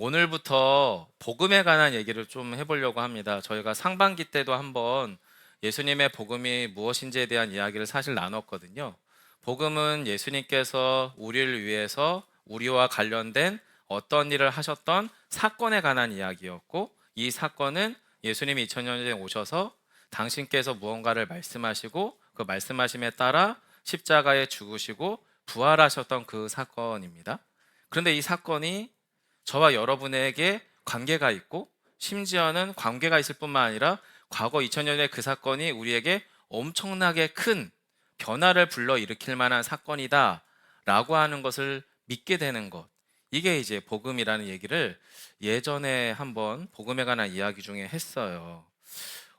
오늘부터 복음에 관한 얘기를 좀 해보려고 합니다. 저희가 상반기 때도 한번 예수님의 복음이 무엇인지에 대한 이야기를 사실 나눴거든요. 복음은 예수님께서 우리를 위해서 우리와 관련된 어떤 일을 하셨던 사건에 관한 이야기였고, 이 사건은 예수님이 2000년 전에 오셔서 당신께서 무언가를 말씀하시고 그 말씀하심에 따라 십자가에 죽으시고 부활하셨던 그 사건입니다. 그런데 이 사건이 저와 여러분에게 관계가 있고, 심지어는 관계가 있을 뿐만 아니라 과거 2000년의 그 사건이 우리에게 엄청나게 큰 변화를 불러일으킬 만한 사건이다 라고 하는 것을 믿게 되는 것, 이게 이제 복음이라는 얘기를 예전에 한번 복음에 관한 이야기 중에 했어요.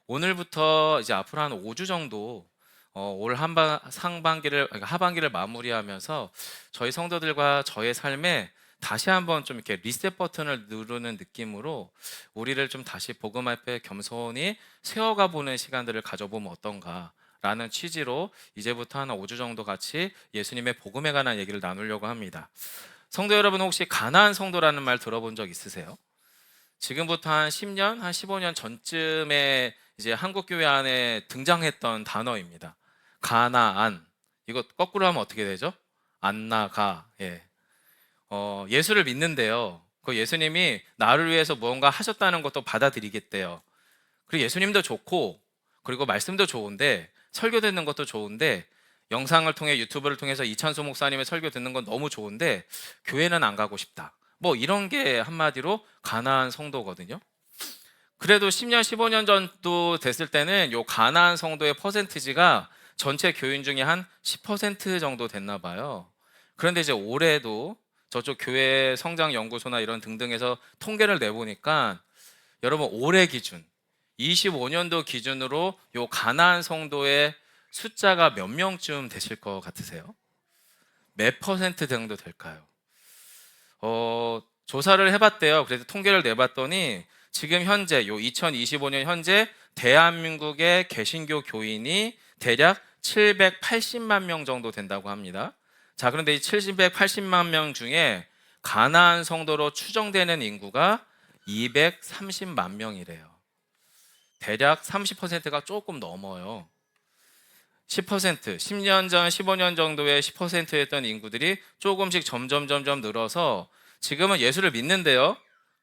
오늘부터 이제 앞으로 한 5주 정도 올 상반기를, 그러니까 하반기를 마무리하면서 저희 성도들과 저의 삶에 다시 한번 좀 이렇게 리셋 버튼을 누르는 느낌으로 우리를 좀 다시 복음 앞에 겸손히 세워가 보는 시간들을 가져보면 어떤가 라는 취지로 이제부터 한 5주 정도 같이 예수님의 복음에 관한 얘기를 나누려고 합니다. 성도 여러분, 혹시 가나안 성도라는 말 들어본 적 있으세요? 지금부터 한 10년, 한 15년 전쯤에 이제 한국 교회 안에 등장했던 단어입니다. 가나안. 이거 거꾸로 하면 어떻게 되죠? 안나가. 예. 예수를 믿는데요. 그 예수님이 나를 위해서 무언가 하셨다는 것도 받아들이겠대요. 그리고 예수님도 좋고, 그리고 말씀도 좋은데, 설교 듣는 것도 좋은데, 영상을 통해 유튜브를 통해서 이찬수 목사님의 설교 듣는 건 너무 좋은데 교회는 안 가고 싶다. 뭐 이런 게 한마디로 가나안 성도거든요. 그래도 10년, 15년 전도 됐을 때는 요 가나안 성도의 퍼센티지가 전체 교인 중에 한 10% 정도 됐나 봐요. 그런데 이제 올해도 저쪽 교회 성장 연구소나 이런 등등에서 통계를 내보니까, 여러분 올해 기준 25년도 기준으로 요 가나안 성도의 숫자가 몇 명쯤 되실 것 같으세요? 몇 퍼센트 정도 될까요? 조사를 해봤대요. 그래서 통계를 내봤더니 지금 현재 요 2025년 현재 대한민국의 개신교 교인이 대략 780만 명 정도 된다고 합니다. 자, 그런데 이 780만 명 중에 가나안 성도로 추정되는 인구가 230만 명이래요. 대략 30%가 조금 넘어요. 10%, 10년 전, 15년 정도의 10%였던 인구들이 조금씩 점점 늘어서 지금은 예수를 믿는데요.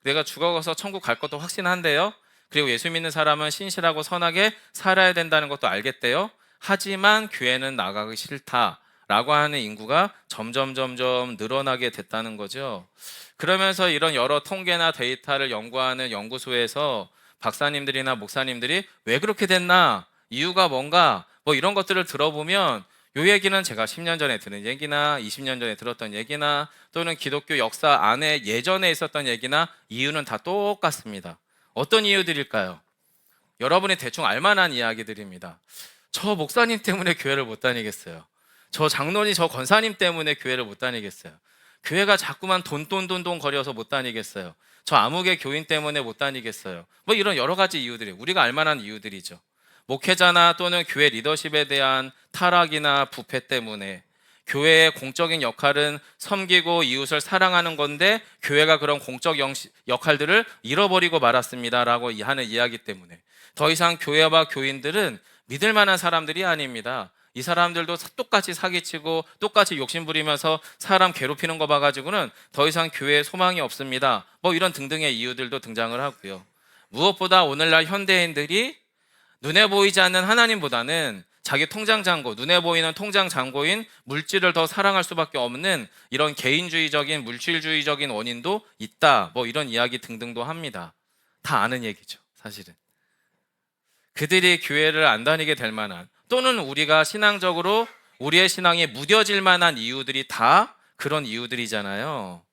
내가 죽어서 천국 갈 것도 확신한데요. 그리고 예수 믿는 사람은 신실하고 선하게 살아야 된다는 것도 알겠대요. 하지만 교회는 나가기 싫다라고 하는 인구가 점점 늘어나게 됐다는 거죠. 그러면서 이런 여러 통계나 데이터를 연구하는 연구소에서 박사님들이나 목사님들이 왜 그렇게 됐나? 이유가 뭔가? 뭐 이런 것들을 들어보면 요 얘기는 제가 10년 전에 들은 얘기나 20년 전에 들었던 얘기나 또는 기독교 역사 안에 예전에 있었던 얘기나 이유는 다 똑같습니다. 어떤 이유들일까요? 여러분이 대충 알만한 이야기들입니다. 저 목사님 때문에 교회를 못 다니겠어요. 저 장로님, 저 권사님 때문에 교회를 못 다니겠어요. 교회가 자꾸만 돈 거려서 못 다니겠어요. 저 아무개 교인 때문에 못 다니겠어요. 뭐 이런 여러 가지 이유들이 우리가 알만한 이유들이죠. 목회자나 또는 교회 리더십에 대한 타락이나 부패 때문에, 교회의 공적인 역할은 섬기고 이웃을 사랑하는 건데 교회가 그런 공적 역할들을 잃어버리고 말았습니다라고 하는 이야기 때문에 더 이상 교회와 교인들은 믿을 만한 사람들이 아닙니다. 이 사람들도 똑같이 사기치고 똑같이 욕심부리면서 사람 괴롭히는 거 봐가지고는 더 이상 교회에 소망이 없습니다. 뭐 이런 등등의 이유들도 등장을 하고요. 무엇보다 오늘날 현대인들이 눈에 보이지 않는 하나님보다는 자기 통장 잔고, 눈에 보이는 통장 잔고인 물질을 더 사랑할 수밖에 없는 이런 개인주의적인 물질주의적인 원인도 있다. 뭐 이런 이야기 등등도 합니다. 다 아는 얘기죠, 사실은. 그들이 교회를 안 다니게 될 만한, 또는 우리가 신앙적으로 우리의 신앙이 무뎌질 만한 이유들이 다 그런 이유들이잖아요.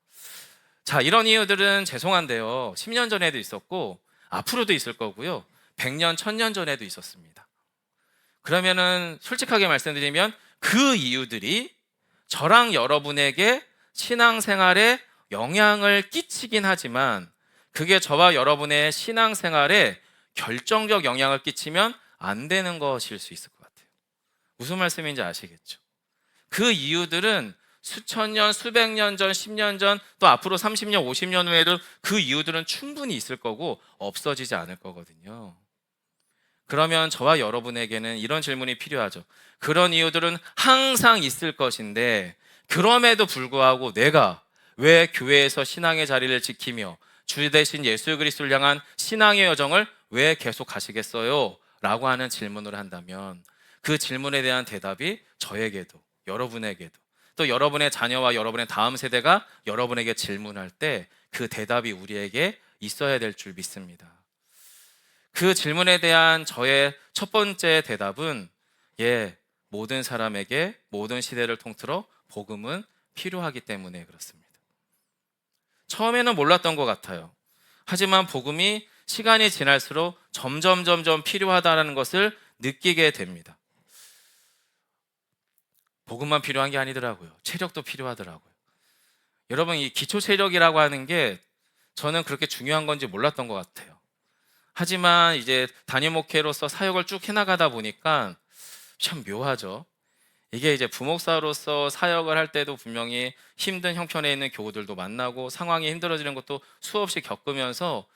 자, 이런 이유들은 죄송한데요, 10년 전에도 있었고 앞으로도 있을 거고요, 100년, 1000년 전에도 있었습니다. 그러면은 솔직하게 말씀드리면 그 이유들이 저랑 여러분에게 신앙생활에 영향을 끼치긴 하지만 그게 저와 여러분의 신앙생활에 결정적 영향을 끼치면 안 되는 것일 수 있을 것 같아요. 무슨 말씀인지 아시겠죠? 그 이유들은 수천 년, 수백 년 전, 10년 전, 또 앞으로 30년, 50년 후에도 그 이유들은 충분히 있을 거고 없어지지 않을 거거든요. 그러면 저와 여러분에게는 이런 질문이 필요하죠. 그런 이유들은 항상 있을 것인데 그럼에도 불구하고 내가 왜 교회에서 신앙의 자리를 지키며 주 대신 예수 그리스도를 향한 신앙의 여정을 왜 계속 가시겠어요? 라고 하는 질문을 한다면 그 질문에 대한 대답이 저에게도 여러분에게도 또 여러분의 자녀와 여러분의 다음 세대가 여러분에게 질문할 때 그 대답이 우리에게 있어야 될 줄 믿습니다. 그 질문에 대한 저의 첫 번째 대답은 모든 사람에게 모든 시대를 통틀어 복음은 필요하기 때문에 그렇습니다. 처음에는 몰랐던 것 같아요. 하지만 복음이 시간이 지날수록 점점 필요하다는 것을 느끼게 됩니다. 복음만 필요한 게 아니더라고요. 체력도 필요하더라고요. 여러분, 이 기초 체력이라고 하는 게 저는 그렇게 중요한 건지 몰랐던 것 같아요. 하지만 이제 단임 목회로서 사역을 쭉 해나가다 보니까 참 묘하죠. 이게 이제 부목사로서 사역을 할 때도 분명히 힘든 형편에 있는 교우들도 만나고 상황이 힘들어지는 것도 수없이 겪으면서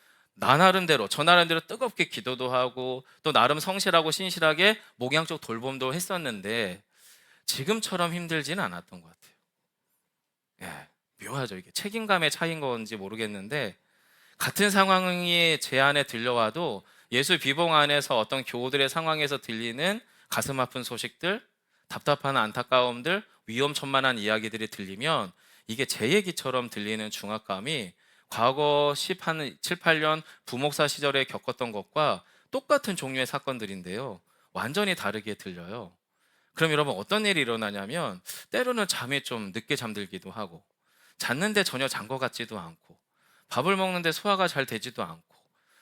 저 나름대로 뜨겁게 기도도 하고 또 나름 성실하고 신실하게 목양적 돌봄도 했었는데 지금처럼 힘들지는 않았던 것 같아요. 묘하죠. 이게 책임감의 차이인 건지 모르겠는데 같은 상황이 제 안에 들려와도 예수 비봉 안에서 어떤 교우들의 상황에서 들리는 가슴 아픈 소식들, 답답한 안타까움들, 위험천만한 이야기들이 들리면 이게 제 얘기처럼 들리는 중압감이 과거 7, 8년 부목사 시절에 겪었던 것과 똑같은 종류의 사건들인데요. 완전히 다르게 들려요. 그럼 여러분 어떤 일이 일어나냐면 때로는 잠이 좀 늦게 잠들기도 하고 잤는데 전혀 잔 것 같지도 않고 밥을 먹는데 소화가 잘 되지도 않고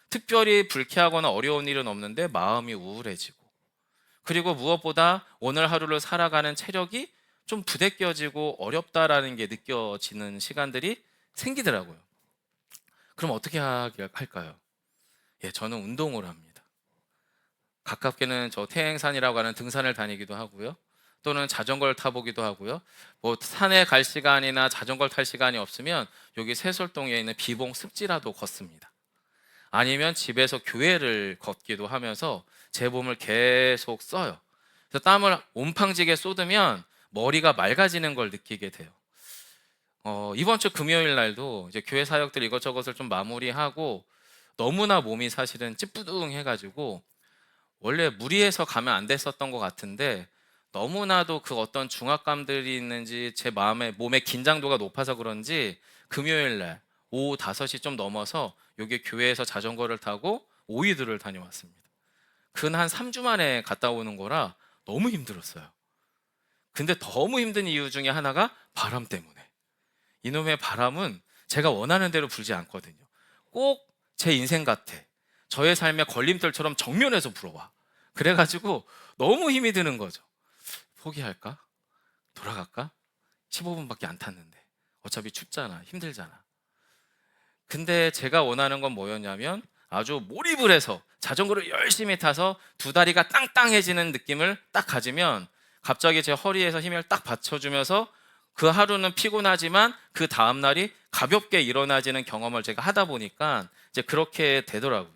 특별히 불쾌하거나 어려운 일은 없는데 마음이 우울해지고 그리고 무엇보다 오늘 하루를 살아가는 체력이 좀 부대껴지고 어렵다라는 게 느껴지는 시간들이 생기더라고요. 그럼 어떻게 할까요? 저는 운동을 합니다. 가깝게는 저 태행산이라고 하는 등산을 다니기도 하고요. 또는 자전거를 타보기도 하고요. 뭐 산에 갈 시간이나 자전거를 탈 시간이 없으면 여기 세솔동에 있는 비봉 습지라도 걷습니다. 아니면 집에서 교회를 걷기도 하면서 제 몸을 계속 써요. 그래서 땀을 온팡지게 쏟으면 머리가 맑아지는 걸 느끼게 돼요. 이번 주 금요일 날도 이제 교회 사역들 이것저것을 좀 마무리하고 너무나 몸이 사실은 찌뿌둥해가지고 원래 무리해서 가면 안 됐었던 것 같은데 너무나도 그 어떤 중압감들이 있는지 제 몸의 긴장도가 높아서 그런지 금요일 날 오후 5시 좀 넘어서 여기 교회에서 자전거를 타고 오이들을 다녀왔습니다. 근 한 3주 만에 갔다 오는 거라 너무 힘들었어요. 근데 너무 힘든 이유 중에 하나가 바람 때문에. 이놈의 바람은 제가 원하는 대로 불지 않거든요. 꼭 제 인생 같아. 저의 삶의 걸림돌처럼 정면에서 불어와. 그래가지고 너무 힘이 드는 거죠. 포기할까? 돌아갈까? 15분밖에 안 탔는데 어차피 춥잖아, 힘들잖아. 근데 제가 원하는 건 뭐였냐면 아주 몰입을 해서 자전거를 열심히 타서 두 다리가 땅땅해지는 느낌을 딱 가지면 갑자기 제 허리에서 힘을 딱 받쳐주면서 그 하루는 피곤하지만 그 다음날이 가볍게 일어나지는 경험을 제가 하다 보니까 이제 그렇게 되더라고요.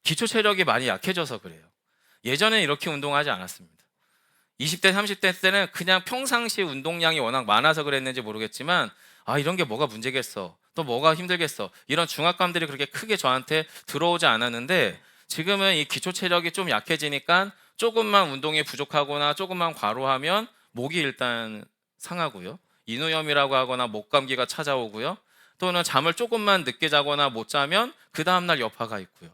기초 체력이 많이 약해져서 그래요. 예전에 이렇게 운동하지 않았습니다. 20대, 30대 때는 그냥 평상시 운동량이 워낙 많아서 그랬는지 모르겠지만 이런 게 뭐가 문제겠어. 또 뭐가 힘들겠어. 이런 중압감들이 그렇게 크게 저한테 들어오지 않았는데 지금은 이 기초 체력이 좀 약해지니까 조금만 운동이 부족하거나 조금만 과로하면 목이 일단 상하고요. 인후염이라고 하거나 목감기가 찾아오고요. 또는 잠을 조금만 늦게 자거나 못 자면 그 다음날 여파가 있고요.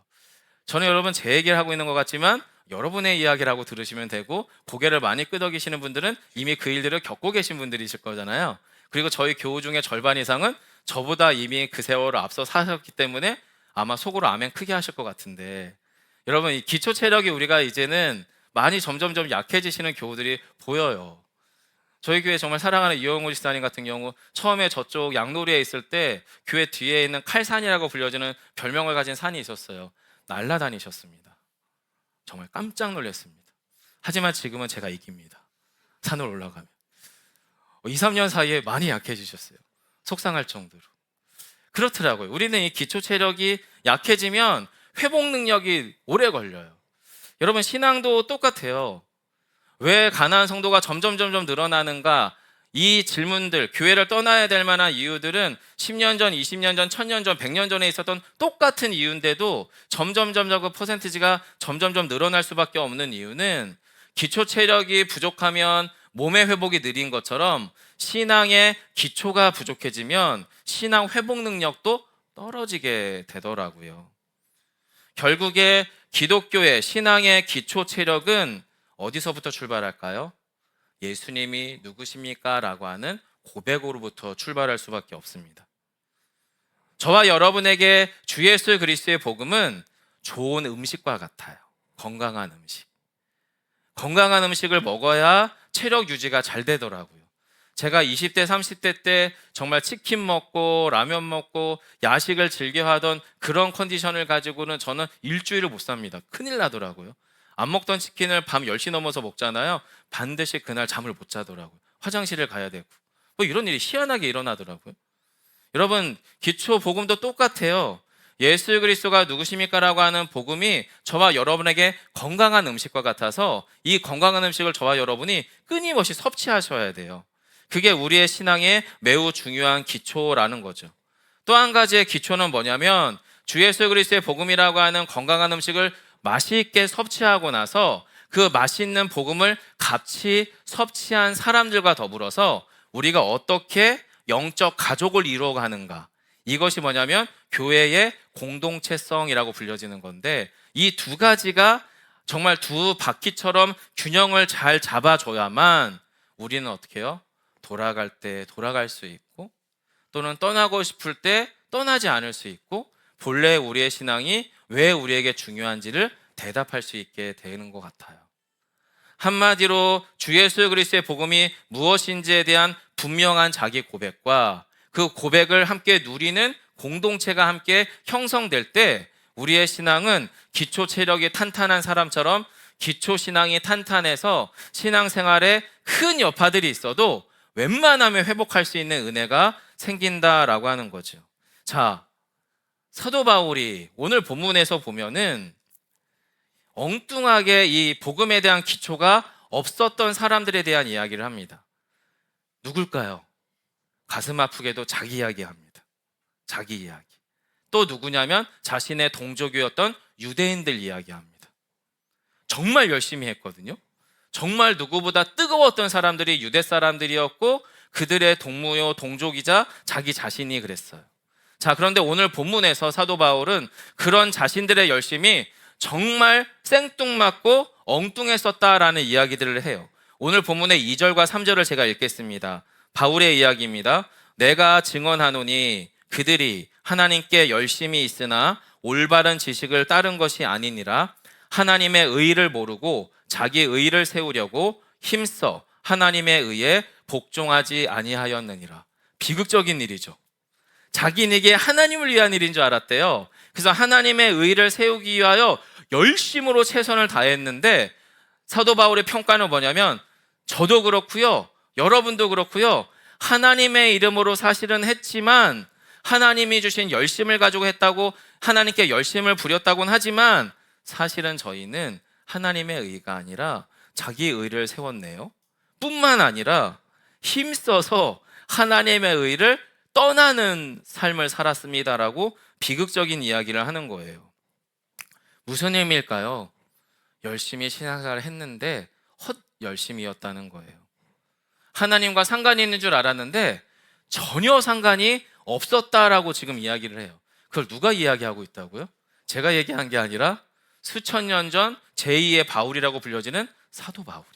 저는 여러분 제 얘기를 하고 있는 것 같지만 여러분의 이야기라고 들으시면 되고 고개를 많이 끄덕이시는 분들은 이미 그 일들을 겪고 계신 분들이실 거잖아요. 그리고 저희 교우 중에 절반 이상은 저보다 이미 그 세월을 앞서 사셨기 때문에 아마 속으로 아멘 크게 하실 것 같은데 여러분 이 기초 체력이 우리가 이제는 많이 점점점 약해지시는 교우들이 보여요. 저희 교회 정말 사랑하는 이영우 집사님 같은 경우 처음에 저쪽 양로리에 있을 때 교회 뒤에 있는 칼산이라고 불려지는 별명을 가진 산이 있었어요. 날아다니셨습니다. 정말 깜짝 놀랐습니다. 하지만 지금은 제가 이깁니다. 산을 올라가면. 2, 3년 사이에 많이 약해지셨어요. 속상할 정도로. 그렇더라고요. 우리는 이 기초 체력이 약해지면 회복 능력이 오래 걸려요. 여러분, 신앙도 똑같아요. 왜 가난한 성도가 점점 늘어나는가? 이 질문들, 교회를 떠나야 될 만한 이유들은 10년 전, 20년 전, 1000년 전, 100년 전에 있었던 똑같은 이유인데도 점점 그 퍼센티지가 점점 늘어날 수밖에 없는 이유는 기초 체력이 부족하면 몸의 회복이 느린 것처럼 신앙의 기초가 부족해지면 신앙 회복 능력도 떨어지게 되더라고요. 결국에 기독교의 신앙의 기초 체력은 어디서부터 출발할까요? 예수님이 누구십니까? 라고 하는 고백으로부터 출발할 수밖에 없습니다. 저와 여러분에게 주 예수 그리스도의 복음은 좋은 음식과 같아요. 건강한 음식. 건강한 음식을 먹어야 체력 유지가 잘 되더라고요. 제가 20대, 30대 때 정말 치킨 먹고 라면 먹고 야식을 즐겨 하던 그런 컨디션을 가지고는 저는 일주일을 못 삽니다. 큰일 나더라고요. 안 먹던 치킨을 밤 10시 넘어서 먹잖아요. 반드시 그날 잠을 못 자더라고요. 화장실을 가야 되고. 뭐 이런 일이 희한하게 일어나더라고요. 여러분, 기초 복음도 똑같아요. 예수 그리스도가 누구십니까? 라고 하는 복음이 저와 여러분에게 건강한 음식과 같아서 이 건강한 음식을 저와 여러분이 끊임없이 섭취하셔야 돼요. 그게 우리의 신앙의 매우 중요한 기초라는 거죠. 또 한 가지의 기초는 뭐냐면 주 예수 그리스도의 복음이라고 하는 건강한 음식을 맛있게 섭취하고 나서 그 맛있는 복음을 같이 섭취한 사람들과 더불어서 우리가 어떻게 영적 가족을 이루어가는가, 이것이 뭐냐면 교회의 공동체성이라고 불려지는 건데, 이 두 가지가 정말 두 바퀴처럼 균형을 잘 잡아줘야만 우리는 어떻게 해요? 돌아갈 때 돌아갈 수 있고, 또는 떠나고 싶을 때 떠나지 않을 수 있고, 본래 우리의 신앙이 왜 우리에게 중요한지를 대답할 수 있게 되는 것 같아요. 한마디로 주 예수 그리스도의 복음이 무엇인지에 대한 분명한 자기 고백과 그 고백을 함께 누리는 공동체가 함께 형성될 때 우리의 신앙은 기초 체력이 탄탄한 사람처럼 기초 신앙이 탄탄해서 신앙생활에 큰 여파들이 있어도 웬만하면 회복할 수 있는 은혜가 생긴다라고 하는 거죠. 자, 사도 바울이 오늘 본문에서 보면은 엉뚱하게 이 복음에 대한 기초가 없었던 사람들에 대한 이야기를 합니다. 누굴까요? 가슴 아프게도 자기 이야기합니다. 자기 이야기. 또 누구냐면 자신의 동족이었던 유대인들 이야기합니다. 정말 열심히 했거든요. 정말 누구보다 뜨거웠던 사람들이 유대 사람들이었고 그들의 동무요 동족이자 자기 자신이 그랬어요. 자, 그런데 오늘 본문에서 사도 바울은 그런 자신들의 열심이 정말 생뚱맞고 엉뚱했었다라는 이야기들을 해요. 오늘 본문의 2절과 3절을 제가 읽겠습니다. 바울의 이야기입니다. 내가 증언하노니 그들이 하나님께 열심히 있으나 올바른 지식을 따른 것이 아니니라. 하나님의 의를 모르고 자기 의를 세우려고 힘써 하나님의 의에 복종하지 아니하였느니라. 비극적인 일이죠. 자기에게 하나님을 위한 일인 줄 알았대요. 그래서 하나님의 의를 세우기 위하여 열심으로 최선을 다했는데 사도 바울의 평가는 뭐냐면 저도 그렇고요, 여러분도 그렇고요, 하나님의 이름으로 사실은 했지만 하나님이 주신 열심을 가지고 했다고 하나님께 열심을 부렸다고는 하지만 사실은 저희는 하나님의 의가 아니라 자기 의를 세웠네요. 뿐만 아니라 힘써서 하나님의 의를 떠나는 삶을 살았습니다라고 비극적인 이야기를 하는 거예요. 무슨 의미일까요? 열심히 신앙생활을 했는데 헛 열심이었다는 거예요. 하나님과 상관이 있는 줄 알았는데 전혀 상관이 없었다라고 지금 이야기를 해요. 그걸 누가 이야기하고 있다고요? 제가 얘기한 게 아니라 수천 년 전 제2의 바울이라고 불려지는 사도 바울이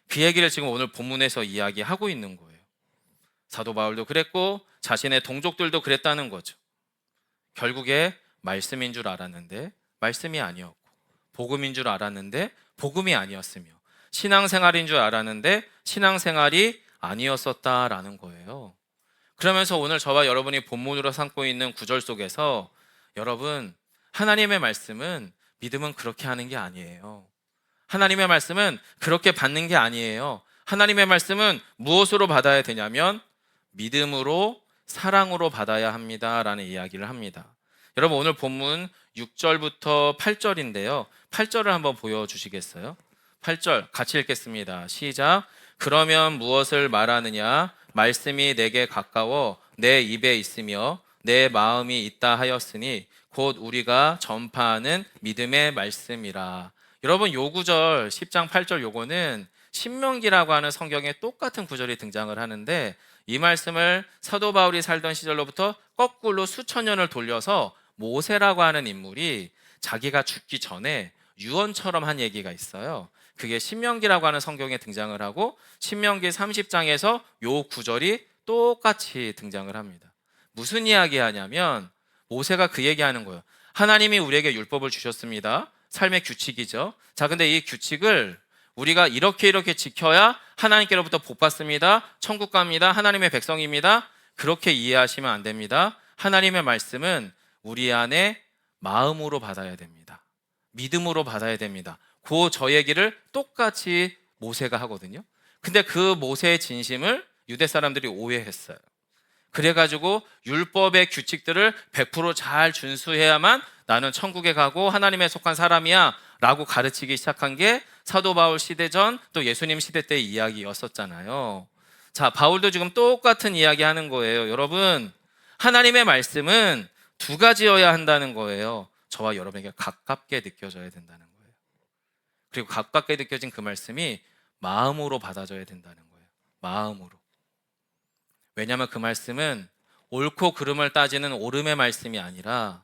그 얘기를 지금 오늘 본문에서 이야기하고 있는 거예요. 사도 바울도 그랬고 자신의 동족들도 그랬다는 거죠. 결국에 말씀인 줄 알았는데 말씀이 아니었고, 복음인 줄 알았는데 복음이 아니었으며, 신앙생활인 줄 알았는데 신앙생활이 아니었었다라는 거예요. 그러면서 오늘 저와 여러분이 본문으로 삼고 있는 구절 속에서 여러분, 하나님의 말씀은 믿음은 그렇게 하는 게 아니에요. 하나님의 말씀은 그렇게 받는 게 아니에요. 하나님의 말씀은 무엇으로 받아야 되냐면 믿음으로, 사랑으로 받아야 합니다라는 이야기를 합니다. 여러분, 오늘 본문 6절부터 8절인데요. 8절을 한번 보여주시겠어요? 8절 같이 읽겠습니다. 시작. 그러면 무엇을 말하느냐? 말씀이 내게 가까워 내 입에 있으며 내 마음이 있다 하였으니 곧 우리가 전파하는 믿음의 말씀이라. 여러분, 요 구절 10장 8절 요거는 신명기라고 하는 성경에 똑같은 구절이 등장을 하는데, 이 말씀을 사도 바울이 살던 시절로부터 거꾸로 수천 년을 돌려서 모세라고 하는 인물이 자기가 죽기 전에 유언처럼 한 얘기가 있어요. 그게 신명기라고 하는 성경에 등장을 하고, 신명기 30장에서 요 구절이 똑같이 등장을 합니다. 무슨 이야기 하냐면 모세가 그 얘기하는 거예요. 하나님이 우리에게 율법을 주셨습니다. 삶의 규칙이죠. 자, 근데 이 규칙을 우리가 이렇게 지켜야 하나님께로부터 복 받습니다. 천국 갑니다. 하나님의 백성입니다. 그렇게 이해하시면 안 됩니다. 하나님의 말씀은 우리 안에 마음으로 받아야 됩니다. 믿음으로 받아야 됩니다. 저 얘기를 똑같이 모세가 하거든요. 근데 그 모세의 진심을 유대 사람들이 오해했어요. 그래가지고 율법의 규칙들을 100% 잘 준수해야만 나는 천국에 가고 하나님에 속한 사람이야 라고 가르치기 시작한 게 사도 바울 시대 전 또 예수님 시대 때의 이야기였었잖아요. 자, 바울도 지금 똑같은 이야기 하는 거예요. 여러분, 하나님의 말씀은 두 가지여야 한다는 거예요. 저와 여러분에게 가깝게 느껴져야 된다는 거예요. 그리고 가깝게 느껴진 그 말씀이 마음으로 받아져야 된다는 거예요. 마음으로. 왜냐하면 그 말씀은 옳고 그름을 따지는 옳음의 말씀이 아니라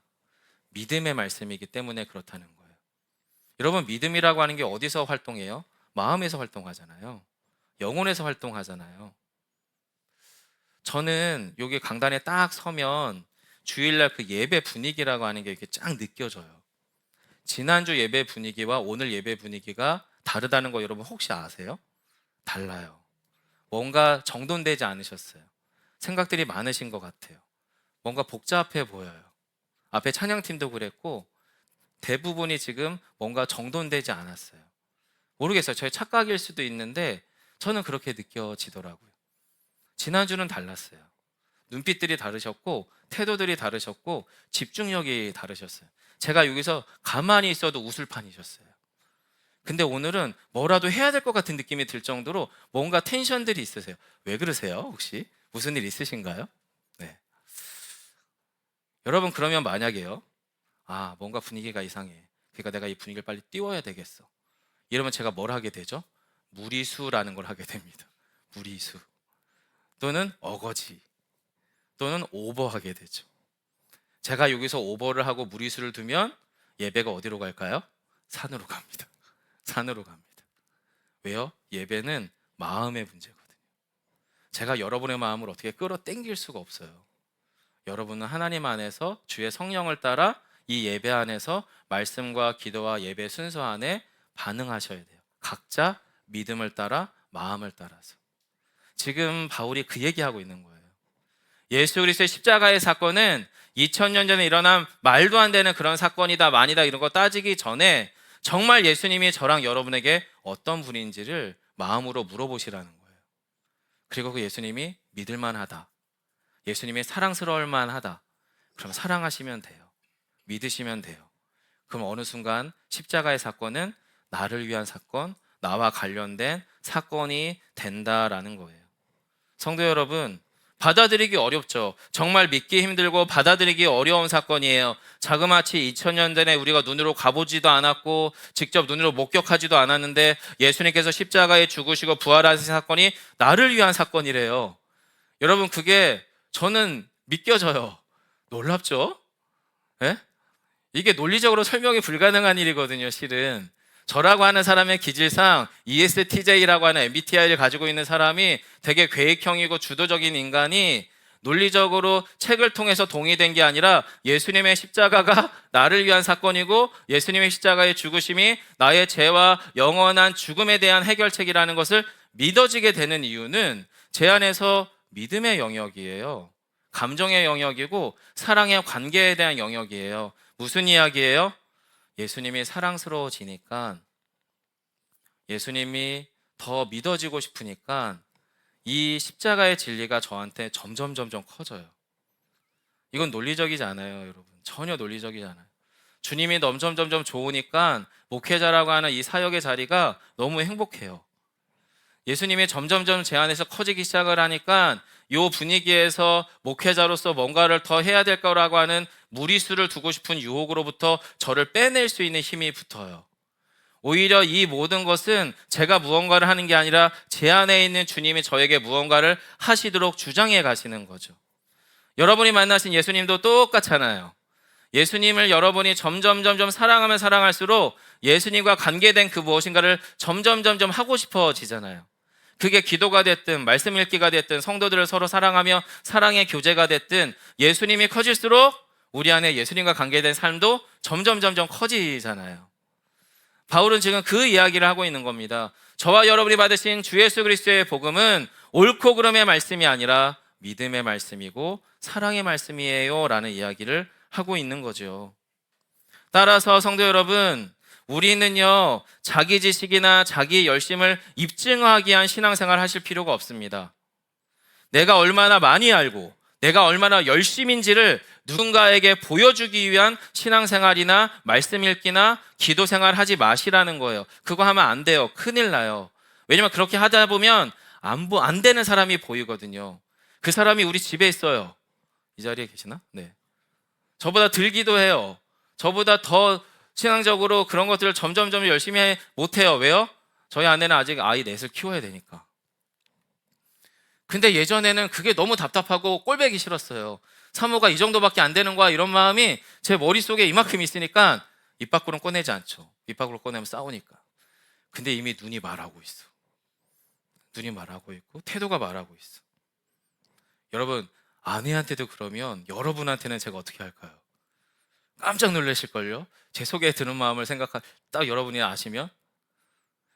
믿음의 말씀이기 때문에 그렇다는 거예요. 여러분, 믿음이라고 하는 게 어디서 활동해요? 마음에서 활동하잖아요. 영혼에서 활동하잖아요. 저는 여기 강단에 딱 서면 주일날 그 예배 분위기라고 하는 게 이렇게 쫙 느껴져요. 지난주 예배 분위기와 오늘 예배 분위기가 다르다는 거 여러분 혹시 아세요? 달라요. 뭔가 정돈되지 않으셨어요. 생각들이 많으신 것 같아요. 뭔가 복잡해 보여요. 앞에 찬양팀도 그랬고 대부분이 지금 뭔가 정돈되지 않았어요. 모르겠어요. 저의 착각일 수도 있는데 저는 그렇게 느껴지더라고요. 지난주는 달랐어요. 눈빛들이 다르셨고 태도들이 다르셨고 집중력이 다르셨어요. 제가 여기서 가만히 있어도 웃을 판이셨어요. 근데 오늘은 뭐라도 해야 될 것 같은 느낌이 들 정도로 뭔가 텐션들이 있으세요. 왜 그러세요? 혹시 무슨 일 있으신가요? 네. 여러분, 그러면 만약에요, 뭔가 분위기가 이상해. 그러니까 내가 이 분위기를 빨리 띄워야 되겠어. 이러면 제가 뭘 하게 되죠? 무리수라는 걸 하게 됩니다. 무리수. 또는 어거지. 또는 오버하게 되죠. 제가 여기서 오버를 하고 무리수를 두면 예배가 어디로 갈까요? 산으로 갑니다. 산으로 갑니다. 왜요? 예배는 마음의 문제거든요. 제가 여러분의 마음을 어떻게 끌어당길 수가 없어요. 여러분은 하나님 안에서 주의 성령을 따라 이 예배 안에서 말씀과 기도와 예배 순서 안에 반응하셔야 돼요. 각자 믿음을 따라 마음을 따라서. 지금 바울이 그 얘기하고 있는 거예요. 예수 그리스도의 십자가의 사건은 2000년 전에 일어난 말도 안 되는 그런 사건이다, 만이다 이런 거 따지기 전에 정말 예수님이 저랑 여러분에게 어떤 분인지를 마음으로 물어보시라는 거예요. 그리고 그 예수님이 믿을만하다, 예수님이 사랑스러울 만하다, 그럼 사랑하시면 돼요. 믿으시면 돼요. 그럼 어느 순간 십자가의 사건은 나를 위한 사건, 나와 관련된 사건이 된다라는 거예요. 성도 여러분, 받아들이기 어렵죠. 정말 믿기 힘들고 받아들이기 어려운 사건이에요. 자그마치 2000년 전에 우리가 눈으로 가보지도 않았고 직접 눈으로 목격하지도 않았는데 예수님께서 십자가에 죽으시고 부활하신 사건이 나를 위한 사건이래요. 여러분, 그게 저는 믿겨져요. 놀랍죠? 예? 이게 논리적으로 설명이 불가능한 일이거든요, 실은. 저라고 하는 사람의 기질상 ESTJ라고 하는 MBTI를 가지고 있는 사람이 되게 계획형이고 주도적인 인간이 논리적으로 책을 통해서 동의된 게 아니라 예수님의 십자가가 나를 위한 사건이고 예수님의 십자가의 죽으심이 나의 죄와 영원한 죽음에 대한 해결책이라는 것을 믿어지게 되는 이유는 제 안에서 믿음의 영역이에요. 감정의 영역이고 사랑의 관계에 대한 영역이에요. 무슨 이야기예요? 예수님이 사랑스러워지니까 예수님이 더 믿어지고 싶으니까 이 십자가의 진리가 저한테 점점 커져요. 이건 논리적이지 않아요, 여러분. 전혀 논리적이지 않아요. 주님이 점점 좋으니까 목회자라고 하는 이 사역의 자리가 너무 행복해요. 예수님이 점점 제 안에서 커지기 시작을 하니까 이 분위기에서 목회자로서 뭔가를 더 해야 될 거라고 하는 무리수를 두고 싶은 유혹으로부터 저를 빼낼 수 있는 힘이 붙어요. 오히려 이 모든 것은 제가 무언가를 하는 게 아니라 제 안에 있는 주님이 저에게 무언가를 하시도록 주장해 가시는 거죠. 여러분이 만나신 예수님도 똑같잖아요. 예수님을 여러분이 점점 사랑하면 사랑할수록 예수님과 관계된 그 무엇인가를 점점 하고 싶어지잖아요. 그게 기도가 됐든 말씀 읽기가 됐든 성도들을 서로 사랑하며 사랑의 교제가 됐든 예수님이 커질수록 우리 안에 예수님과 관계된 삶도 점점 커지잖아요. 바울은 지금 그 이야기를 하고 있는 겁니다. 저와 여러분이 받으신 주 예수 그리스도의 복음은 옳고 그름의 말씀이 아니라 믿음의 말씀이고 사랑의 말씀이에요 라는 이야기를 하고 있는 거죠. 따라서 성도 여러분, 우리는요 자기 지식이나 자기 열심을 입증하기 위한 신앙생활 하실 필요가 없습니다. 내가 얼마나 많이 알고 내가 얼마나 열심인지를 누군가에게 보여주기 위한 신앙생활이나 말씀 읽기나 기도생활 하지 마시라는 거예요. 그거 하면 안 돼요. 큰일 나요. 왜냐면 그렇게 하다 보면 안 되는 사람이 보이거든요. 그 사람이 우리 집에 있어요. 이 자리에 계시나? 네. 저보다 들기도 해요. 저보다 더 신앙적으로 그런 것들을 점점 열심히 못해요. 왜요? 저희 아내는 아직 아이 넷을 키워야 되니까. 근데 예전에는 그게 너무 답답하고 꼴배기 싫었어요. 사모가 이 정도밖에 안 되는 거야 이런 마음이 제 머릿속에 이만큼 있으니까 입 밖으로는 꺼내지 않죠. 입 밖으로 꺼내면 싸우니까. 근데 이미 눈이 말하고 있어. 눈이 말하고 있고 태도가 말하고 있어. 여러분, 아내한테도 그러면 여러분한테는 제가 어떻게 할까요? 깜짝 놀라실걸요? 제 속에 드는 마음을 딱 여러분이 아시면.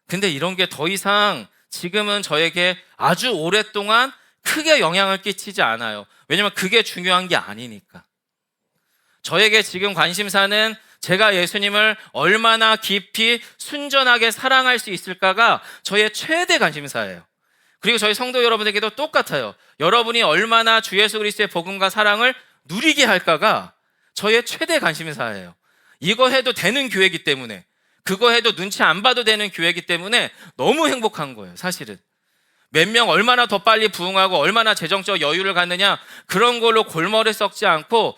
근데 이런 게 더 이상 지금은 저에게 아주 오랫동안 크게 영향을 끼치지 않아요. 왜냐면 그게 중요한 게 아니니까. 저에게 지금 관심사는 제가 예수님을 얼마나 깊이 순전하게 사랑할 수 있을까가 저의 최대 관심사예요. 그리고 저희 성도 여러분에게도 똑같아요. 여러분이 얼마나 주 예수 그리스도의 복음과 사랑을 누리게 할까가 저의 최대 관심사예요. 이거 해도 되는 교회이기 때문에, 그거 해도 눈치 안 봐도 되는 교회이기 때문에 너무 행복한 거예요, 사실은. 몇 명 얼마나 더 빨리 부흥하고 얼마나 재정적 여유를 갖느냐, 그런 걸로 골머리 썩지 않고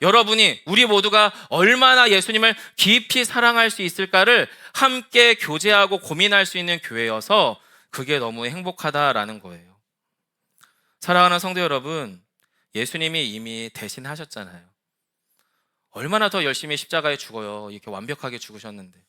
여러분이, 우리 모두가 얼마나 예수님을 깊이 사랑할 수 있을까를 함께 교제하고 고민할 수 있는 교회여서 그게 너무 행복하다라는 거예요. 사랑하는 성도 여러분, 예수님이 이미 대신하셨잖아요. 얼마나 더 열심히 십자가에 죽어요. 이렇게 완벽하게 죽으셨는데.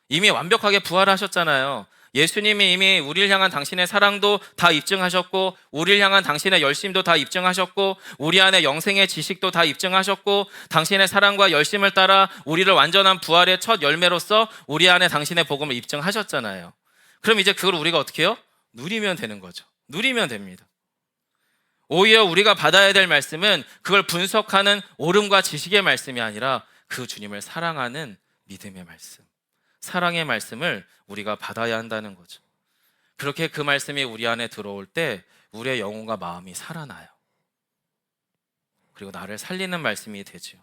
이미 완벽하게 부활하셨잖아요. 예수님이 이미 우리를 향한 당신의 사랑도 다 입증하셨고, 우리를 향한 당신의 열심도 다 입증하셨고, 우리 안에 영생의 지식도 다 입증하셨고, 당신의 사랑과 열심을 따라 우리를 완전한 부활의 첫 열매로서 우리 안에 당신의 복음을 입증하셨잖아요. 그럼 이제 그걸 우리가 어떻게 해요? 누리면 되는 거죠. 누리면 됩니다. 오히려 우리가 받아야 될 말씀은 그걸 분석하는 옳음과 지식의 말씀이 아니라 그 주님을 사랑하는 믿음의 말씀, 사랑의 말씀을 우리가 받아야 한다는 거죠. 그렇게 그 말씀이 우리 안에 들어올 때 우리의 영혼과 마음이 살아나요. 그리고 나를 살리는 말씀이 되죠.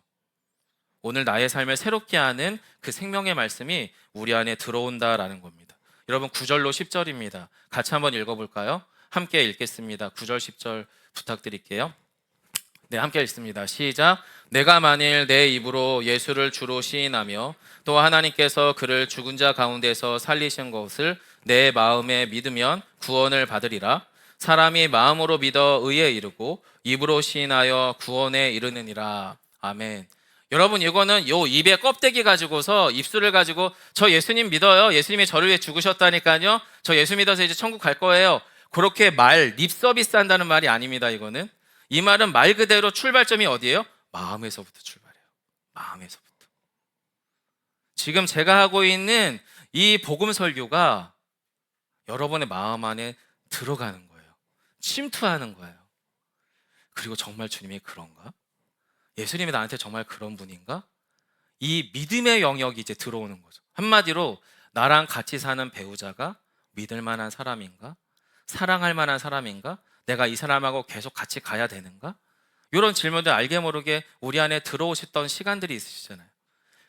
오늘 나의 삶을 새롭게 하는 그 생명의 말씀이 우리 안에 들어온다라는 겁니다. 여러분, 9절로 10절입니다. 같이 한번 읽어볼까요? 함께 읽겠습니다. 9절 10절 부탁드릴게요. 네, 함께 읽습니다. 시작. 내가 만일 내 입으로 예수를 주로 시인하며 또 하나님께서 그를 죽은 자 가운데서 살리신 것을 내 마음에 믿으면 구원을 받으리라. 사람이 마음으로 믿어 의에 이르고 입으로 시인하여 구원에 이르느니라. 아멘. 여러분, 이거는 요 입에 껍데기 가지고서, 입술을 가지고 저 예수님 믿어요, 예수님이 저를 위해 죽으셨다니까요, 저 예수 믿어서 이제 천국 갈 거예요, 그렇게 립 서비스 한다는 말이 아닙니다. 이거는, 이 말은 말 그대로 출발점이 어디예요? 마음에서부터 출발해요. 마음에서부터. 지금 제가 하고 있는 이 복음 설교가 여러분의 마음 안에 들어가는 거예요. 침투하는 거예요. 그리고 정말 주님이 그런가? 예수님이 나한테 정말 그런 분인가? 이 믿음의 영역이 이제 들어오는 거죠. 한마디로 나랑 같이 사는 배우자가 믿을 만한 사람인가? 사랑할 만한 사람인가? 내가 이 사람하고 계속 같이 가야 되는가? 이런 질문들 알게 모르게 우리 안에 들어오셨던 시간들이 있으시잖아요.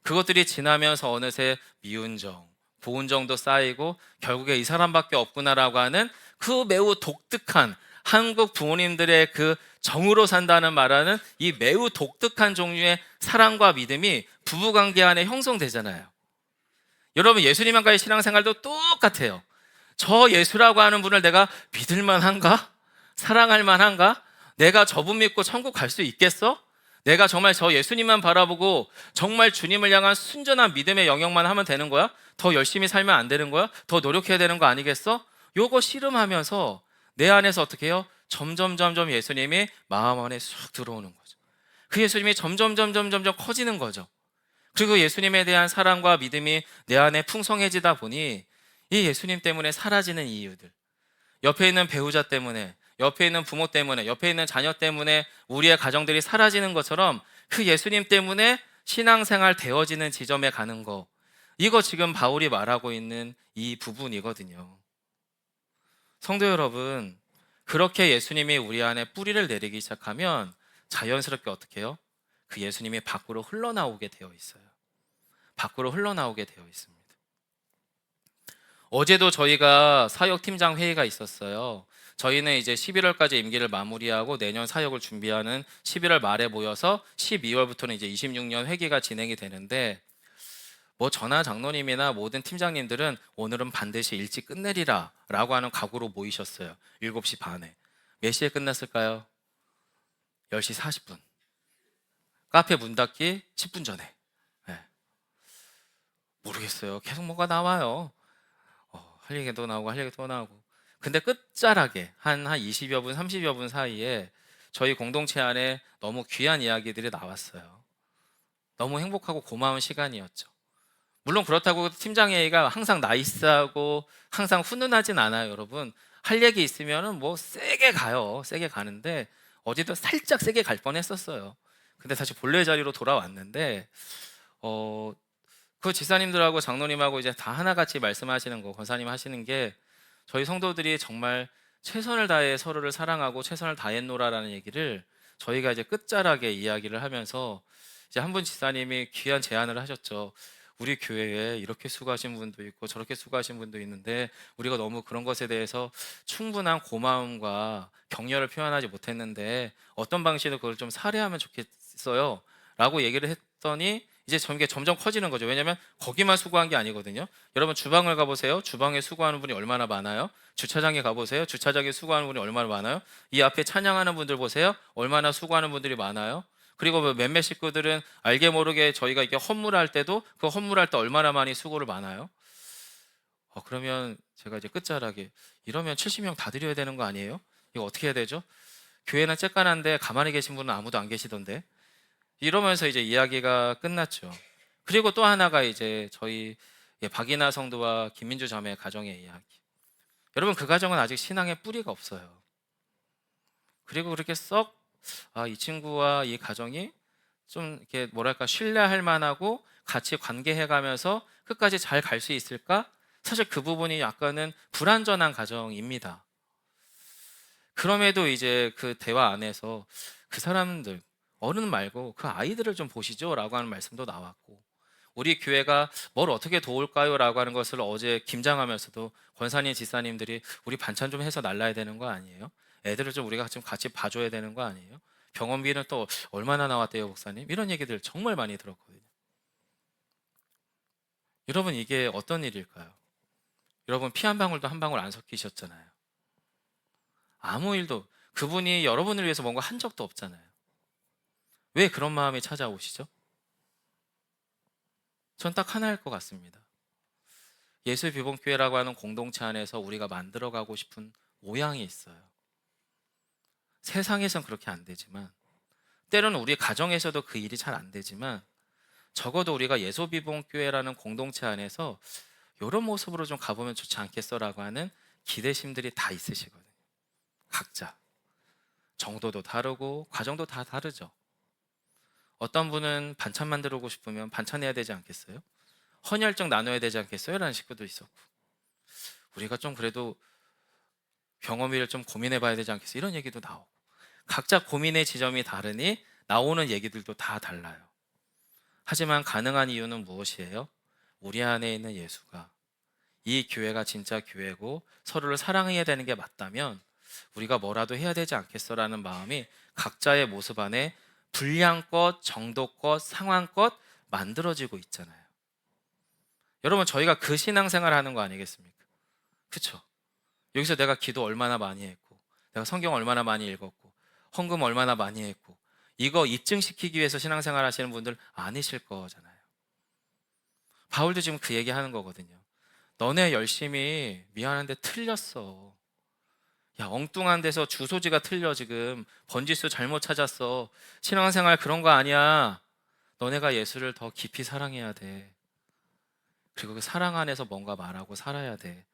그것들이 지나면서 어느새 미운 정, 보은 정도 쌓이고 결국에 이 사람밖에 없구나라고 하는 그 매우 독특한 한국 부모님들의 그 정으로 산다는 말하는 이 매우 독특한 종류의 사랑과 믿음이 부부관계 안에 형성되잖아요. 여러분, 예수님과의 신앙생활도 똑같아요. 저 예수라고 하는 분을 내가 믿을 만한가? 사랑할 만한가? 내가 저분 믿고 천국 갈 수 있겠어? 내가 정말 저 예수님만 바라보고 정말 주님을 향한 순전한 믿음의 영역만 하면 되는 거야? 더 열심히 살면 안 되는 거야? 더 노력해야 되는 거 아니겠어? 요거 씨름하면서 내 안에서 어떻게 해요? 점점 예수님이 마음 안에 쑥 들어오는 거죠. 그 예수님이 점점 커지는 거죠. 그리고 예수님에 대한 사랑과 믿음이 내 안에 풍성해지다 보니 이 예수님 때문에 사라지는 이유들, 옆에 있는 배우자 때문에, 옆에 있는 부모 때문에, 옆에 있는 자녀 때문에 우리의 가정들이 사라지는 것처럼 그 예수님 때문에 신앙생활 되어지는 지점에 가는 거, 이거 지금 바울이 말하고 있는 이 부분이거든요. 성도 여러분, 그렇게 예수님이 우리 안에 뿌리를 내리기 시작하면 자연스럽게 어떻게 해요? 그 예수님이 밖으로 흘러나오게 되어 있어요. 밖으로 흘러나오게 되어 있습니다. 어제도 저희가 사역팀장 회의가 있었어요. 저희는 이제 11월까지 임기를 마무리하고 내년 사역을 준비하는 11월 말에 모여서 12월부터는 이제 26년 회기가 진행이 되는데, 뭐 저나 장로님이나 모든 팀장님들은 오늘은 반드시 일찍 끝내리라 라고 하는 각오로 모이셨어요. 7시 반에. 몇 시에 끝났을까요? 10시 40분. 카페 문 닫기 10분 전에. 네. 모르겠어요. 계속 뭐가 나와요. 할 얘기가 또 나오고 할 얘기가 또 나오고. 근데 끝자락에 한 20여 분, 30여 분 사이에 저희 공동체 안에 너무 귀한 이야기들이 나왔어요. 너무 행복하고 고마운 시간이었죠. 물론 그렇다고 팀장회의가 항상 나이스하고 항상 훈훈하진 않아요, 여러분. 할 얘기 있으면 뭐 세게 가요. 세게 가는데 어제도 살짝 세게 갈 뻔했었어요. 근데 다시 본래 자리로 돌아왔는데 그 지사님들하고 장로님하고 이제 다 하나같이 말씀하시는 거, 권사님 하시는 게 저희 성도들이 정말 최선을 다해 서로를 사랑하고 최선을 다했노라라는 얘기를 저희가 이제 끝자락에 이야기를 하면서 이제 한 분 지사님이 귀한 제안을 하셨죠. 우리 교회에 이렇게 수고하신 분도 있고 저렇게 수고하신 분도 있는데 우리가 너무 그런 것에 대해서 충분한 고마움과 격려를 표현하지 못했는데 어떤 방식으로 그걸 좀 살해하면 좋겠어요 라고 얘기를 했더니 이제 이게 점점 커지는 거죠. 왜냐하면 거기만 수고한 게 아니거든요. 여러분 주방을 가보세요. 주방에 수고하는 분이 얼마나 많아요? 주차장에 가보세요. 주차장에 수고하는 분이 얼마나 많아요? 이 앞에 찬양하는 분들 보세요. 얼마나 수고하는 분들이 많아요? 그리고 몇몇 식구들은 알게 모르게 저희가 이게 헌물할 때도 그 헌물할 때 얼마나 많이 수고를 많아요? 그러면 제가 이제 끝자락에 이러면 70명 다 드려야 되는 거 아니에요? 이거 어떻게 해야 되죠? 교회는 쬐깐한데 가만히 계신 분은 아무도 안 계시던데. 이러면서 이제 이야기가 끝났죠. 그리고 또 하나가 이제 저희 박이나 성도와 김민주 자매 가정의 이야기. 여러분 그 가정은 아직 신앙의 뿌리가 없어요. 그리고 그렇게 이 친구와 이 가정이 좀 이렇게 뭐랄까 신뢰할 만하고 같이 관계해가면서 끝까지 잘 갈 수 있을까? 사실 그 부분이 약간은 불완전한 가정입니다. 그럼에도 이제 그 대화 안에서 그 사람들 어른 말고 그 아이들을 좀 보시죠 라고 하는 말씀도 나왔고, 우리 교회가 뭘 어떻게 도울까요? 라고 하는 것을 어제 김장하면서도 권사님 지사님들이 우리 반찬 좀 해서 날라야 되는 거 아니에요? 애들을 좀 우리가 좀 같이 봐줘야 되는 거 아니에요? 병원비는 또 얼마나 나왔대요 목사님? 이런 얘기들 정말 많이 들었거든요. 여러분 이게 어떤 일일까요? 여러분 피 한 방울도 한 방울 안 섞이셨잖아요. 아무 일도, 그분이 여러분을 위해서 뭔가 한 적도 없잖아요. 왜 그런 마음이 찾아오시죠? 전 딱 하나일 것 같습니다. 예수 비봉교회라고 하는 공동체 안에서 우리가 만들어가고 싶은 모양이 있어요. 세상에선 그렇게 안 되지만, 때로는 우리 가정에서도 그 일이 잘 안 되지만, 적어도 우리가 예수 비봉교회라는 공동체 안에서 이런 모습으로 좀 가보면 좋지 않겠어라고 하는 기대심들이 다 있으시거든요. 각자 정도도 다르고 과정도 다 다르죠. 어떤 분은 반찬 만들고 싶으면 반찬 해야 되지 않겠어요? 헌혈증 나눠야 되지 않겠어요? 라는 식구도 있었고, 우리가 좀 그래도 경험을 좀 고민해 봐야 되지 않겠어? 이런 얘기도 나오고, 각자 고민의 지점이 다르니 나오는 얘기들도 다 달라요. 하지만 가능한 이유는 무엇이에요? 우리 안에 있는 예수가, 이 교회가 진짜 교회고 서로를 사랑해야 되는 게 맞다면 우리가 뭐라도 해야 되지 않겠어라는 마음이 각자의 모습 안에 분량껏, 정도껏, 상황껏 만들어지고 있잖아요. 여러분, 저희가 그 신앙생활 하는 거 아니겠습니까? 그렇죠? 여기서 내가 기도 얼마나 많이 했고, 내가 성경 얼마나 많이 읽었고, 헌금 얼마나 많이 했고, 이거 입증시키기 위해서 신앙생활 하시는 분들 아니실 거잖아요. 바울도 지금 그 얘기 하는 거거든요. 너네 열심히 미안한데 틀렸어. 야, 엉뚱한 데서 주소지가 틀려. 지금 번지수 잘못 찾았어. 신앙생활 그런 거 아니야. 너네가 예수를 더 깊이 사랑해야 돼. 그리고 그 사랑 안에서 뭔가 말하고 살아야 돼.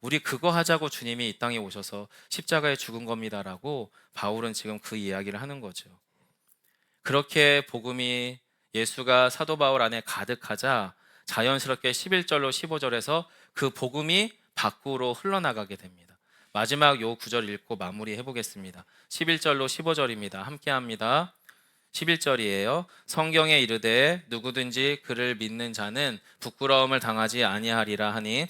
우리 그거 하자고 주님이 이 땅에 오셔서 십자가에 죽은 겁니다라고 바울은 지금 그 이야기를 하는 거죠. 그렇게 복음이, 예수가 사도 바울 안에 가득하자 자연스럽게 11절로 15절에서 그 복음이 밖으로 흘러나가게 됩니다. 마지막 요 구절 읽고 마무리해 보겠습니다. 11절로 15절입니다. 함께 합니다. 11절이에요. 성경에 이르되 누구든지 그를 믿는 자는 부끄러움을 당하지 아니하리라 하니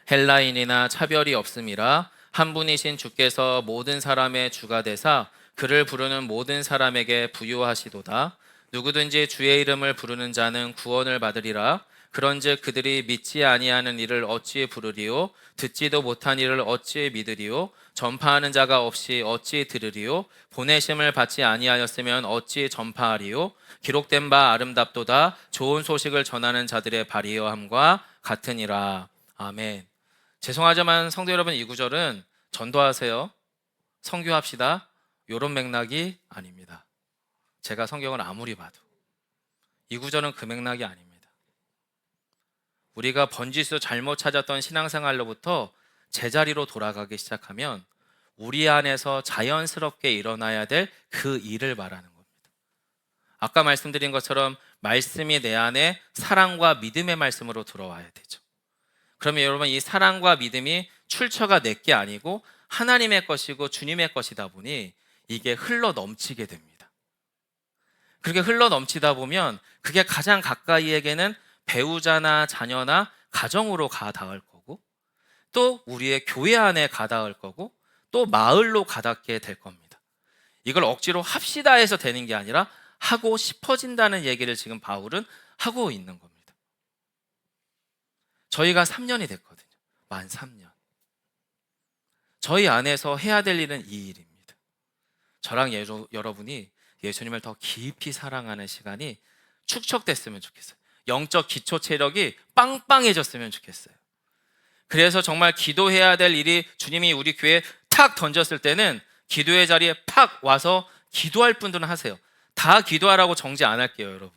헬라인이나 차별이 없음이라. 한 분이신 주께서 모든 사람의 주가 되사 그를 부르는 모든 사람에게 부유하시도다. 누구든지 주의 이름을 부르는 자는 구원을 받으리라. 그런즉 그들이 믿지 아니하는 이를 어찌 부르리요? 듣지도 못한 이를 어찌 믿으리요? 전파하는 자가 없이 어찌 들으리요? 보내심을 받지 아니하였으면 어찌 전파하리요? 기록된 바 아름답도다. 좋은 소식을 전하는 자들의 발이여함과 같으니라. 아멘. 죄송하지만 성도 여러분, 이 구절은 전도하세요, 선교합시다, 이런 맥락이 아닙니다. 제가 성경을 아무리 봐도 이 구절은 그 맥락이 아닙니다. 우리가 번지수 잘못 찾았던 신앙생활로부터 제자리로 돌아가기 시작하면 우리 안에서 자연스럽게 일어나야 될 그 일을 말하는 겁니다. 아까 말씀드린 것처럼 말씀이 내 안에 사랑과 믿음의 말씀으로 들어와야 되죠. 그러면 여러분, 이 사랑과 믿음이 출처가 내 게 아니고 하나님의 것이고 주님의 것이다 보니 이게 흘러 넘치게 됩니다. 그렇게 흘러 넘치다 보면 그게 가장 가까이에게는 배우자나 자녀나 가정으로 가 닿을 거고, 또 우리의 교회 안에 가 닿을 거고, 또 마을로 가 닿게 될 겁니다. 이걸 억지로 합시다 해서 되는 게 아니라 하고 싶어진다는 얘기를 지금 바울은 하고 있는 겁니다. 저희가 3년이 됐거든요. 만 3년. 저희 안에서 해야 될 일은 이 일입니다. 저랑 여러분이 예수님을 더 깊이 사랑하는 시간이 축적됐으면 좋겠어요. 영적 기초 체력이 빵빵해졌으면 좋겠어요. 그래서 정말 기도해야 될 일이 주님이 우리 교회에 탁 던졌을 때는 기도의 자리에 팍 와서 기도할 분들은 하세요. 다 기도하라고 정지 안 할게요, 여러분.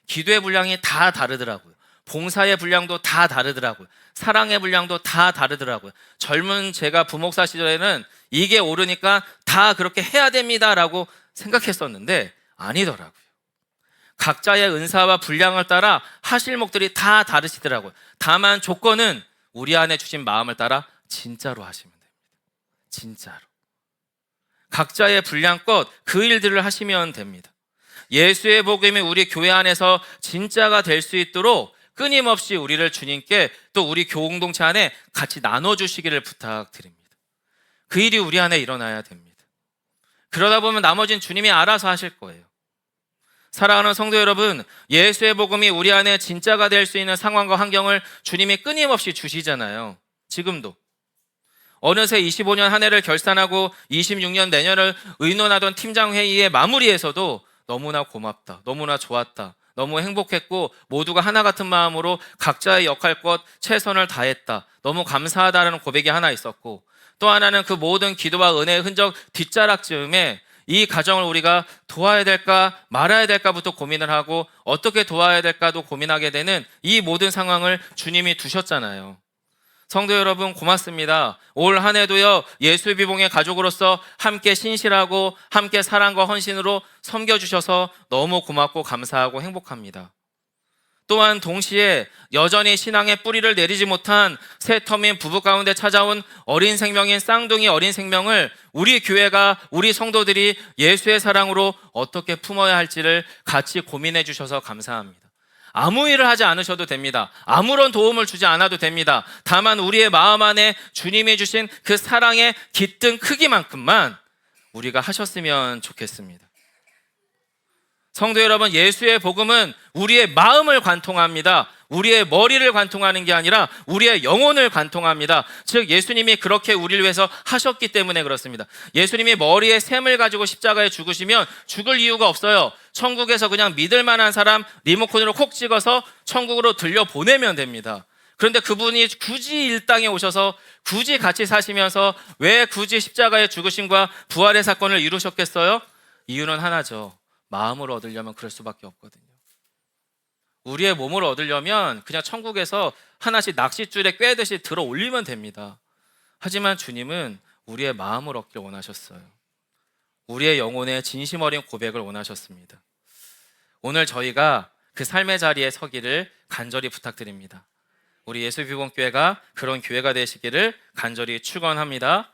기도의 분량이 다 다르더라고요. 봉사의 분량도 다 다르더라고요. 사랑의 분량도 다 다르더라고요. 젊은 제가 부목사 시절에는 이게 옳으니까 다 그렇게 해야 됩니다라고 생각했었는데 아니더라고요. 각자의 은사와 분량을 따라 하실 목들이 다 다르시더라고요. 다만 조건은 우리 안에 주신 마음을 따라 진짜로 하시면 됩니다. 진짜로. 각자의 분량껏 그 일들을 하시면 됩니다. 예수의 복음이 우리 교회 안에서 진짜가 될 수 있도록 끊임없이 우리를 주님께, 또 우리 교공동체 안에 같이 나눠주시기를 부탁드립니다. 그 일이 우리 안에 일어나야 됩니다. 그러다 보면 나머지는 주님이 알아서 하실 거예요. 사랑하는 성도 여러분, 예수의 복음이 우리 안에 진짜가 될 수 있는 상황과 환경을 주님이 끊임없이 주시잖아요. 지금도. 어느새 25년 한 해를 결산하고 26년 내년을 의논하던 팀장회의의 마무리에서도 너무나 고맙다, 너무나 좋았다, 너무 행복했고 모두가 하나 같은 마음으로 각자의 역할껏 최선을 다했다, 너무 감사하다는 고백이 하나 있었고, 또 하나는 그 모든 기도와 은혜의 흔적 뒷자락쯤에 이 가정을 우리가 도와야 될까 말아야 될까부터 고민을 하고 어떻게 도와야 될까도 고민하게 되는 이 모든 상황을 주님이 두셨잖아요. 성도 여러분, 고맙습니다. 올 한 해도요, 예수 비봉의 가족으로서 함께 신실하고 함께 사랑과 헌신으로 섬겨주셔서 너무 고맙고 감사하고 행복합니다. 또한 동시에 여전히 신앙의 뿌리를 내리지 못한 새 터민 부부 가운데 찾아온 어린 생명인 쌍둥이 어린 생명을 우리 교회가, 우리 성도들이 예수의 사랑으로 어떻게 품어야 할지를 같이 고민해 주셔서 감사합니다. 아무 일을 하지 않으셔도 됩니다. 아무런 도움을 주지 않아도 됩니다. 다만 우리의 마음 안에 주님이 주신 그 사랑의 깃든 크기만큼만 우리가 하셨으면 좋겠습니다. 성도 여러분, 예수의 복음은 우리의 마음을 관통합니다. 우리의 머리를 관통하는 게 아니라 우리의 영혼을 관통합니다. 즉 예수님이 그렇게 우리를 위해서 하셨기 때문에 그렇습니다. 예수님이 머리에 샘을 가지고 십자가에 죽으시면 죽을 이유가 없어요. 천국에서 그냥 믿을 만한 사람 리모컨으로 콕 찍어서 천국으로 들려보내면 됩니다. 그런데 그분이 굳이 이 땅에 오셔서 굳이 같이 사시면서 왜 굳이 십자가의 죽으심과 부활의 사건을 이루셨겠어요? 이유는 하나죠. 마음을 얻으려면 그럴 수밖에 없거든요. 우리의 몸을 얻으려면 그냥 천국에서 하나씩 낚싯줄에 꿰듯이 들어 올리면 됩니다. 하지만 주님은 우리의 마음을 얻기를 원하셨어요. 우리의 영혼의 진심 어린 고백을 원하셨습니다. 오늘 저희가 그 삶의 자리에 서기를 간절히 부탁드립니다. 우리 예수비봉교회가 그런 교회가 되시기를 간절히 축원합니다.